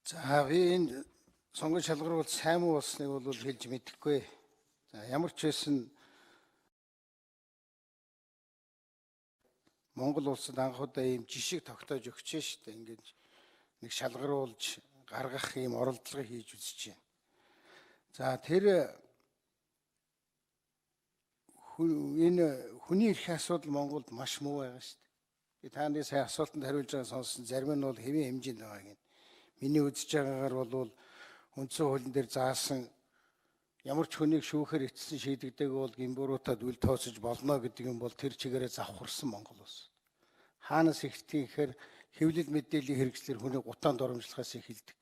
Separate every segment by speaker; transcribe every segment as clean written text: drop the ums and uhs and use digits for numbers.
Speaker 1: За би энэ сонгон шалгаруул сайн муу болсныг бол хэлж мэдэхгүй. За ямар ч байсан Монгол улсад анх удаа ийм жишг тогтоож өгч штэ ингэж нэг шалгаруулж гаргах ийм оролдлого хийж үзэж байна. За тэр энэ хүний эрхийн асуудал Монголд маш муу байгаа штэ. Би таны сая асуултанд хариулж байгаа сонссон зарим нь бол хэвийн хэмжээнд байгаа гин. Миний үзэж байгаагаар бол үндсэн хуулийн дээр заасан ямар ч хүнийг шүүхээр эцэсэн шийдэгдэг бол гимбуруутад үл тооцож болно гэдэг юм бол тэр чигээрээ завхарсан Монгол улс. Хаанаас эхэлдэг гэхээр хэвлэл мэдээллийн хэрэгслэр хүнийг гутаанд оромжлохоос эхэлдэг.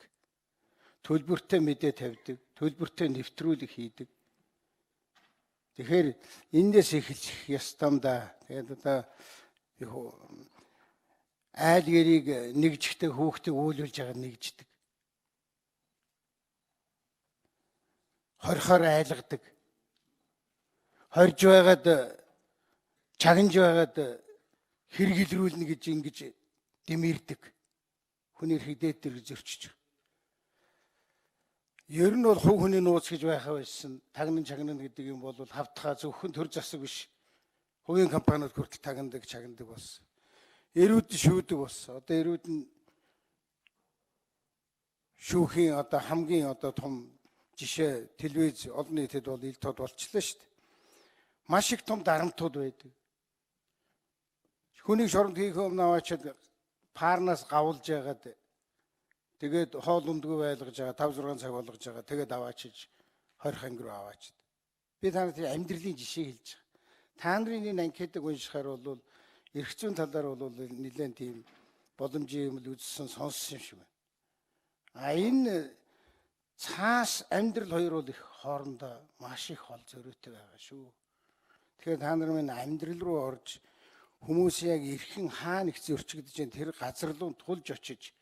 Speaker 1: Төлбөртэй мэдээ тавьдаг, төлбөртэй нэвтрүүлэг хийдэг. Тэгэхээр эндээс эхэлэх ёстой да. Тэгээд одоо айл гэрийг нэгжихтэй хүүхдийг үйлүүлж байгаа нэгждэг. Хорхоор айлгадаг. Хорж байгаад чагнж байгаад хэрэгэлрүүлнэ гэж ингэж дэмэрдэг. Хүний эрхийг дээдэр зөрчиж. Ер нь бол хувь хүний нууц гэж байхаа байсан. Тагнан чагнана гэдэг юм бол хавтхаа зөвхөн төр засаг биш. Хувийн компаниуд хүртэл тагнадаг, чагнадаг болсон. Эрүүд шүүдэг болсон. Одоо эрүүд нь шүүхийн одоо хамгийн одоо том жишээ телевиз олон нийтэд бол ил тод болчихлоо шүү дээ. Маш их том дарамтууд байдаг. Хүнийг шоронд хийх өмнө аваачаад парнаас гавулж яагаад тэгээд хоол ундгүй байлгаж байгаа 5-6 цаг болгож байгаа тэгээд аваачиж 20 анги руу аваачаад. Би танад амьдралын жишээ хэлж байгаа. Та нарын энэ анкетыг уншихаар бол эрх зүйн талаар бол нэлээд тийм боломжийн юм л үзсэн сонссон юм шиг байна. А энэ цаас амьдрал хоёр бол их хоорондоо маш их хол зөрүүтэй байгаа шүү. Тэгэхээр та нар минь амьдрал руу орж хүмүүс яг эрхэн хаана их зөрчигдөж байна тэр газар руу тулж очиж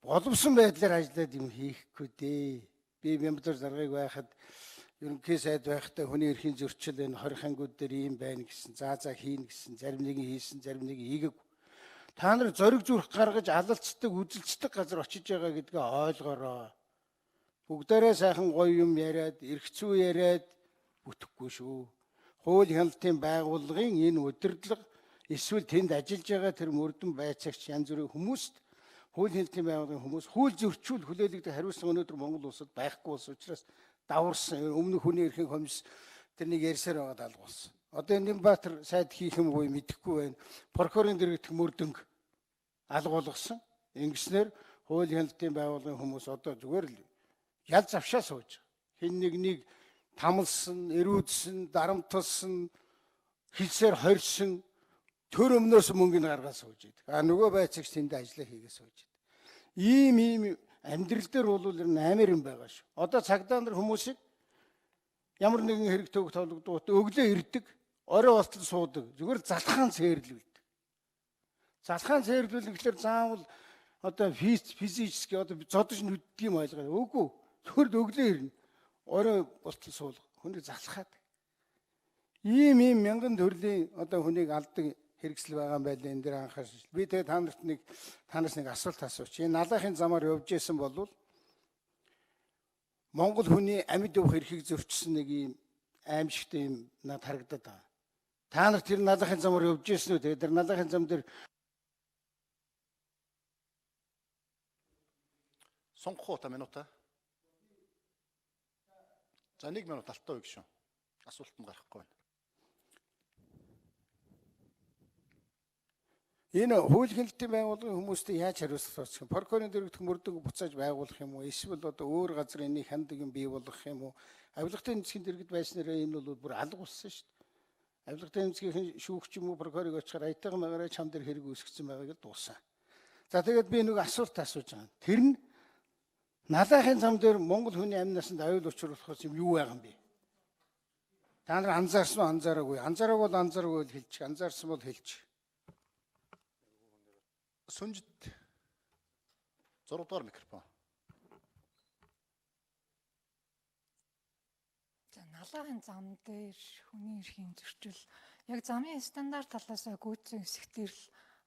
Speaker 1: боломжсон байдлаар ажиллаад юм хийхгүй дээ. Би Бямбар заргыг байхад ерөнхий сайд байхдаа хүний эрхийн зөрчил энэ 20 ангиуд дээр ийм байна гэсэн заа хийн гэсэн зарим нэг хийсэн зарим нэг хийгээгүй. Та нар зориг зүрх гаргаж алалцдаг үзэлцдэг газар очиж байгаа гэдгээ ойлгоорой. Бүгдээрээ сайхан гоё юм яриад эрх зүй яриад бүтэхгүй шүү. Хууль хяналтын байгууллагын энэ удирдлага эсвэл тэнд ажиллаж байгаа тэр мөрдөн байцаагч янз бүрийн хүмүүст хууль хяналтын байгууллагын хүмүүс хууль зөрчил хүлээлгдэг хариуцлага өнөөдөр Монгол улсад байхгүй болсон учраас даварсан өмнөх хүний эрхийн комисс тэрнийг ярьсаар байгаад алга болсон. Одоо Нямбатар сайд хийх юм уу мэдэхгүй байна. Прокурорын дэргэдэх мөрдөнг алга болгосон. Ингэснээр хууль хяналтын байгууллагын хүмүүс одоо зүгээр л ял завшаа сууж байгаа. Хэн нэгнийг тамалсан, эрүүдсэн, дарамтлсан, хилсээр хорьсон төр өмнөөс мөнгөний гаргаад сууж идэг. А нөгөө байцаагч тэнд ажиллаа хийгээ сууж идэг. Ийм амьдрал дээр бол амар юм байгаа шүү. Одоо цагдаа нар хүмүүсийг ямар нэгэн хэрэг төвөг тоглогдоод өглөө ирдэг, орой болтол суудаг. Зүгээр залхаан цээрлүүлдэг. Залхаан цээрлүүлэх гэхээр заавал одоо физически одоо зодож нүддэг юм ойлгоо. Үгүй. Зүгээр өглөө ирнэ. Орой болтол суулга. Хүнийг залхаад. Ийм мянган төрлийн одоо хүнийг алдаг хэрэгсэл байгаа юм байна энэ дээр анхаарч. Би тэгээ танаас нэг асуулт асууч. Энэ налахын замаар явж исэн бол Монгол хүний амьд явах эрхийг зөрчсөн нэг ийм аимшигтай юм надад харагдаад байна. Та нар тэр налахын замаар явж исэн үү? Тэгээ тэр налахын зам дээр
Speaker 2: сонгох уу та минута? За 1 минут алтаа үг шүү. Асуултанд гарахгүй байна.
Speaker 1: Энэ хууль хяналтын байгууллагын хүмүүстэй яаж хариуцлах вэ? Прокурорын дэргэдэх мөрдөг буцааж байгуулах юм уу? Эсвэл одоо өөр газар энийг хяндаг юм бий болгох юм уу? Авилгатай эмнэлгийн дэргэд байснараа энэ бол бүр алга болсон шүү дээ. Авилгатай эмнэлгийн шүүгч юм уу прокурорыг очихаар аятайхан байгаараа чам дээр хэрэг үүсгэсэн байгааг л дууссан. За тэгээд би нэг асуулт асууж байгаа. Тэр нь налахын зам дээр Монгол хүний амь насанд аюул учруулах юм юу байгаа юм бэ? Та нар анзаарсан уу анзаараагүй? Анзаараагүй бол хэлчих. Анзаарсан бол хэлчих.
Speaker 2: Сүнжид 6 дугаар микрофон.
Speaker 3: За налахын зам дээр хүний эрхийн зөрчил яг замын стандарт талаас гүйцэн хэсэгтэр л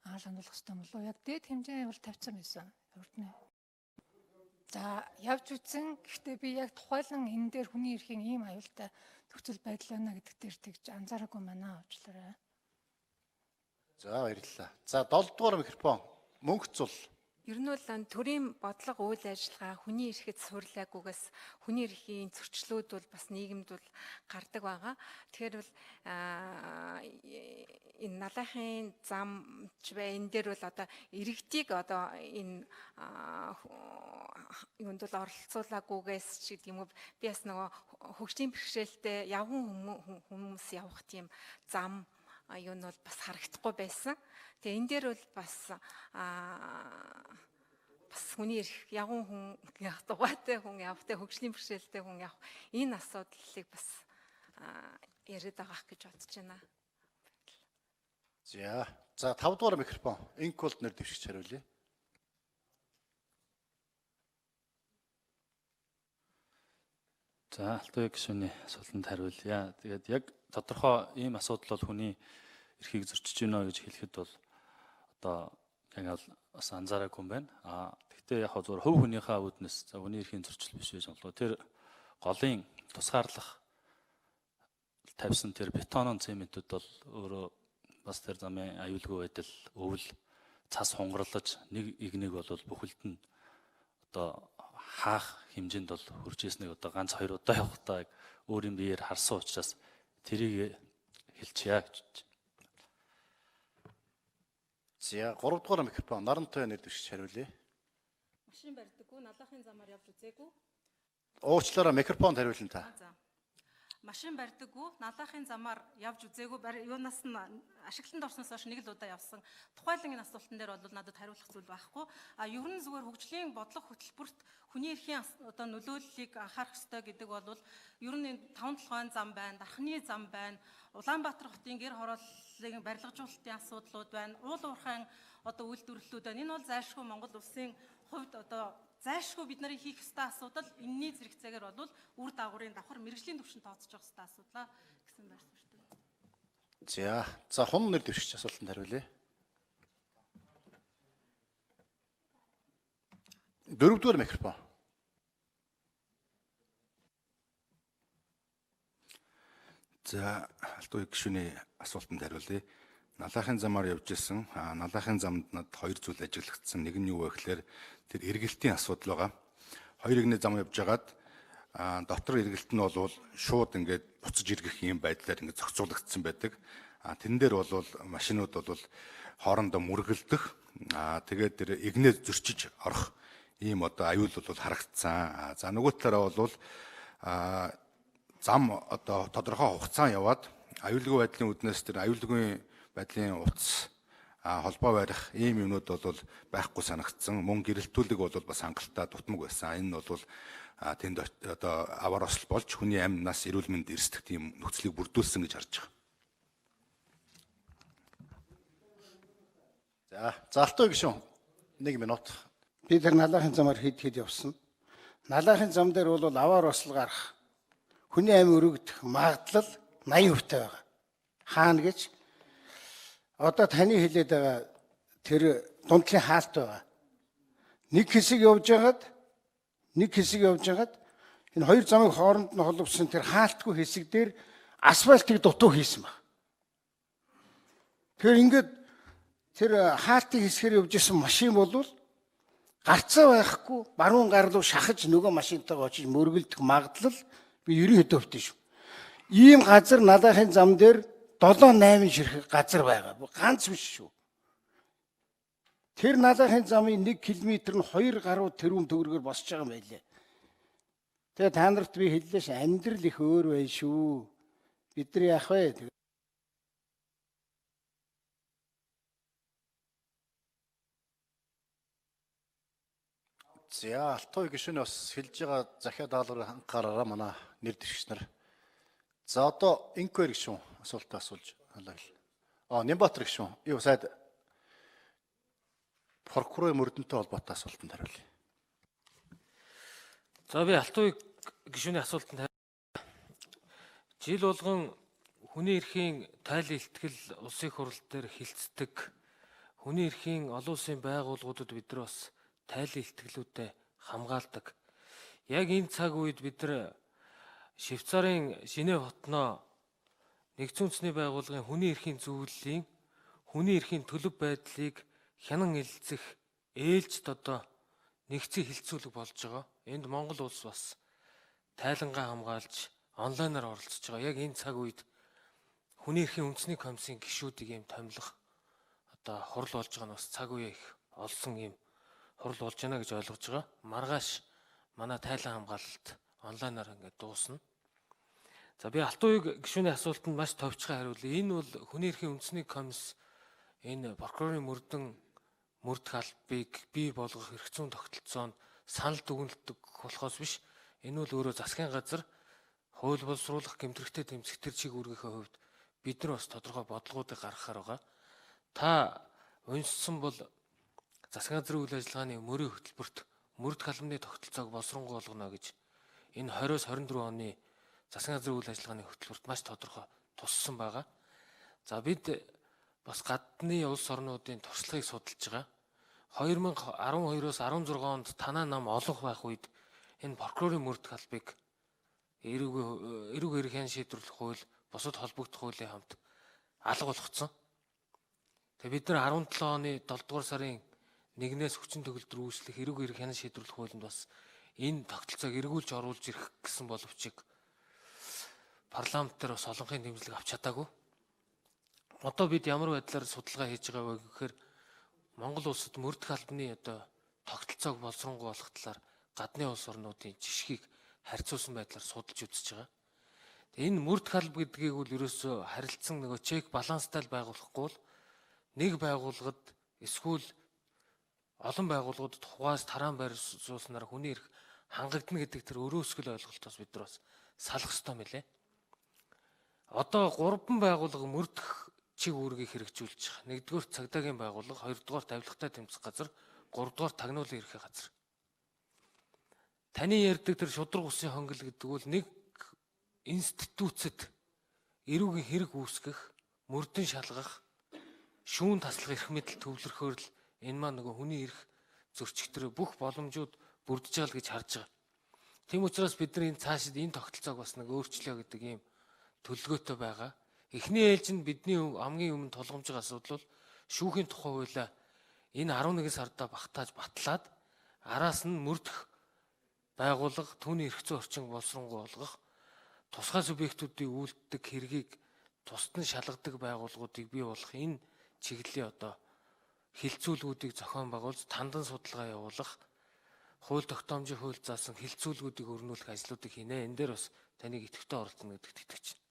Speaker 3: анхаарал хандуулах хэрэгтэй юм болов уу? Яг дээд хэмжээ бол тавьсан байсан. Урдны. За явж үзсэн. Гэхдээ би яг тухайлан энэ дээр хүний эрхийн ийм аюултай нөхцөл байдал байна гэдэгт тэгж анзаараагүй манай уучлаарай.
Speaker 2: За баярлалаа. За 7 дугаар микрофон. Мөнх цул.
Speaker 4: Ер нь бол төрийн бодлого үйл ажиллагаа хүний эрхэт суурилаагүйгээс хүний эрхийн зөрчлүүд бол бас нийгэмд бол гардаг байгаа. Тэгэхээр бол энэ налахын замч бай энэ дээр бол одоо иргэдийг одоо энэ юунд бол оролцуулаагүйгээс ч гэдэг юм уу би бас нөгөө хөгжлийн бэрхшээлтэй явган хүмүүс явах тийм зам юу нь бол бас харагдахгүй байсан. Тэгээ энэ дээр бол бас хүний эрх ягуун хүн яг дугаатай хүн явахтай хөгжлийн бэрхшээлтэй хүн явах энэ асуудлыг бас яриад байгаа гэж бодож байна.
Speaker 2: За 5 дугаар микрофон. Инколд нэр дэвшигч хариулъя.
Speaker 5: За Алтуй гишүүний асуултанд хариулъя. Тэгээд яг тодорхой ийм асуудал бол хүний эрхийг зөрчиж байна гэж хэлэхэд бол одоо яг бас анзаараагүй юм байна. Гэхдээ яг зөвхөн хувь хүнийхээ үүднээс за хүний эрхийн зөрчил биш байж болов. Тэр голын тусгаарлах тавьсан тэр бетонон цементүүд бол өөрөө бас тэр замын аюулгүй байдал өвөл цас хунгарлаж нэг игнийг бол бүхэлд нь одоо хаах хэмжээнд бол хүрч ирснийг одоо ганц 2 удаа явахдаа өөрийн биеэр харсан учраас тэрийг хэлчихье гэж.
Speaker 2: За 3 дугаар микрофон. Нарантой нэр дэвшигч хариулъя.
Speaker 4: Машин барьдаггүй, налахын замаар явж үзээгүй.
Speaker 2: Уучлаарай микрофонд хариулна та.
Speaker 4: За. Машин барьдаггүй, налахын замаар явж үзээгүй. Юунаас нь ашиглалтанд орсноос хойш нэг л удаа явсан. Тухайлан энэ асуултан дээр бол надад хариулах зүйл байхгүй. Ер нь зүгээр хөгжлийн бодлого хөтөлбөрт хүний эрхийн одоо нөлөөллийг анхаарах ёстой гэдэг бол ер нь 5-7 зам байна, Дарханы зам байна, Улаанбаатар хотын гэр хорооллын барилгажуулалтын асуудлууд байна, уул уурхайн одоо үйлдвэрлэлүүд байна. Энэ бол зайлшгүй Монгол улсын хувьд одоо зайлшгүй бид нарын хийх ёстой асуудал. Энэний зэрэгцээгээр бол үр дагаврын давхар мэрэгжлийн түвшинд тооцож явах ёстой асуудал гэсэн байр суурьтай.
Speaker 2: За хун нэр дэвшигч асуултанд хариулъя. 4 дугаар микрофон.
Speaker 6: За Алтуй гишүүний асуултанд хариулъя. Налахын замаар явж исэн. Налахын замд над 2 зүйл ажиглагдсан. Нэг нь юу вэ гэхээр тэр эргэлтийн асуудал байгаа. 2 игний зам явж байгаад дотор эргэлт нь бол шууд ингээд буцаж иргэх юм байдлаар ингээд зохицуулагдсан байдаг. Тэн дээр бол машинууд бол хоорондоо мөргөлдөх. Тэгээд тэр игнээ зөрчиж орох ийм одоо аюул бол харагдсан. За нөгөө талаараа бол зам одоо тодорхой хугацаа яваад аюулгүй байдлын үүднээс тэр аюулгүй байдлын утас холбоо барих ийм юмнууд бол байхгүй санагдсан. Мөн гэрэлтүүлэг бол бас хангалттай дутмаг байсан. Энэ нь бол тэнд одоо аваар осол болж хүний амьнаас эрүүл мэнд эрсдэх тийм нөхцөлийг бүрдүүлсэн гэж харж байгаа.
Speaker 2: За Алтуй гишүүн 1 минут.
Speaker 1: Би тэр налахын замаар хэд явсан. Налахын зам дээр бол аваар осол гарах хүний амь өргөдөх магадлал 80% байгаа. Хаана гэж одоо таны хэлээд байгаа тэр дундлын хаалт байгаа. Нэг хэсэг явж байгаад энэ 2 замын хооронд нь холбосон тэр хаалтгүй хэсэг дээр асфальтыг дутуу хийсэн баг. Тэгэхээр ингээд тэр хаалтын хэсгээр явж исэн машин бол гарцаа байхгүй баруун гар руу шахаж нөгөө машинтайгаа очиж мөргөлдөх магадлал би 90% шүү. Ийм газар налахын зам дээр 7-8 ширхэг газар байгаа. Ганц биш шүү. Тэр налахын замын 1 км нь 2 гаруй тэрбум төгрөгөөр босч байгаа юм байлээ. Тэгээ та нарт би хэллээш амьдрал их өөр байна шүү. Бидний яах вэ?
Speaker 2: За Алтуй гишүүний бас хэлж байгаа захиа даалгаврыг анхаараараа манай нэр дэвшигч нар. За одоо инквер гишүүн асуултаа асуулж халаа. Нямбатар гишүүн. Юу сайд прокурорын мөрдөнтэй холбоотой асуултанд хариулъя.
Speaker 7: За би Алтуй гишүүний асуултанд жил болгон хүний эрхийн тайлан илтгэл улсын хурал дээр хилцдэг хүний эрхийн олон улсын байгууллагуудад бид нар бас тайлан ихтгэлүүдэд хамгаалдаг. Яг энэ цаг үед бид нар Швейцарын Женев хотноо Нэгдсэн үндэсний байгууллагын хүний эрхийн зөвлөлийн хүний эрхийн төлөв байдлыг хянан хэлэлцэх ээлжид одоо нэгцэн хилцүүлэг болж байгаа. Энд Монгол улс бас тайлангаа хамгаалж онлайнаар оролцож байгаа. Яг энэ цаг үед хүний эрхийн үндэсний комиссийн гишүүдийг ийм томилох одоо хурал болж байгаа нь бас цаг үе их олсон ийм хурал болж байна гэж ойлгож байгаа. Маргааш манай тайлан хамгаалалт онлайнаар ингээд дуусна. За би Алтан уяг гишүүний асуултанд маш товчхон хариулъя. Энэ бол хүний эрхийн үндэсний комисс энэ прокурорын мөрдөх албыг бий болгох эрх зүйн тогтолцоонд санал дүгнэлтдэг болохоос биш. Энэ бол өөрөө засгийн газар хууль боловсруулах гэмтрэхтэй тэмцэх төр чиг үүргийнхээ хувьд бид нар бас тодорхой бодлогоодыг гаргахаар байгаа. Та уншсан бол засгийн газрын үйл ажиллагааны мөрийн хөтөлбөрт мөрдөх албаны тогтолцоог боловсронгуй болгоно гэж энэ 20-с 24 оны засгийн газрын үйл ажиллагааны хөтөлбөрт маш тодорхой туссан байгаа. За бид бас гадны улс орнуудын туршлагыг судалж байгаа. 2012-оос 16 онд танаа нам олонх байх үед энэ прокурорын мөрдөх албыг эрүүг эрхийн шийдвэрлэх хууль, бусад холбогдох хуулийн хамт алга болгоцсон. Тэгээ бид нар 17 оны 7 дугаар сарын 1-ээс хүчин төгөлдөр үүслэх эрүүг эрхийн шийдвэрлэх хуулинд бас энэ тогтолцоог эргүүлж оруулж ирэх гэсэн боловчийг парламент дээр бас олонхын дэмжлэг авч чадаагүй. Одоо бид ямар байдлаар судалгаа хийж байгаа вэ гэхээр Монгол улсад мөрдөх албаны одоо тогтолцоог боловсронгуй болгох талаар гадны улс орнуудын жишгийг харьцуулсан байдлаар судалж үзэж байгаа. Энэ мөрдөх алба гэдгийг бол ерөөсөө харилцсан нөгөө чек баланстай байгуулахгүй бол нэг байгууллагад эсвэл олон байгууллагуудад хугаас тараан байршуулснаар хүний эрх хангагдана гэдэг тэр өрөөсгөл ойлголтоос бид нар бас салах ёстой мэлээ. Одоо 3 байгууллага мөрдөх чиг үүргийг хэрэгжүүлж байгаа. Нэгдүгээр цагдаагийн байгууллага, хоёрдугаар тавилгатай тэмцэх газар, гуравдугаар тагнуулын эрхийн газар. Таны ярьдаг тэр шудраг усын хонгил гэдэг бол нэг институцэд эрүүгийн хэрэг үүсгэх, мөрдөн шалгах, шүүн таслах эрх мэдэл төвлөрөхөөр л энэ маань нөгөө хүний эрх зөрчигдөр бүх боломжууд бүрдэж байгаа л гэж харж байгаа. Тийм учраас бид нар энэ цаашид энэ тогтолцоог бас нэг өөрчлөе гэдэг ийм төлөвлөгөөтэй байгаа. Эхний ээлжинд бидний хамгийн өмнө тулгамж байгаа асуудал бол шүүхийн тухай хуулиа энэ 11 сарда багтааж батлаад араас нь мөрдөх байгууллага түүний эрх зүйн орчин боловсронгуй болгох, тусгай субъектуудын үйлддэг хэргийг тусад нь шалгадаг байгууллагуудыг бий болгох энэ чиглэлийн одоо хилцүүлгүүдийг зохион байгуулж тандан судалгаа явуулах, хууль тогтоомжийн хууль заасан хилцүүлгүүдийг өрнүүлэх ажлуудыг хийнэ. Энэ дээр бас таныг идэвхтэй оролцоно гэдэгт итгэж байна.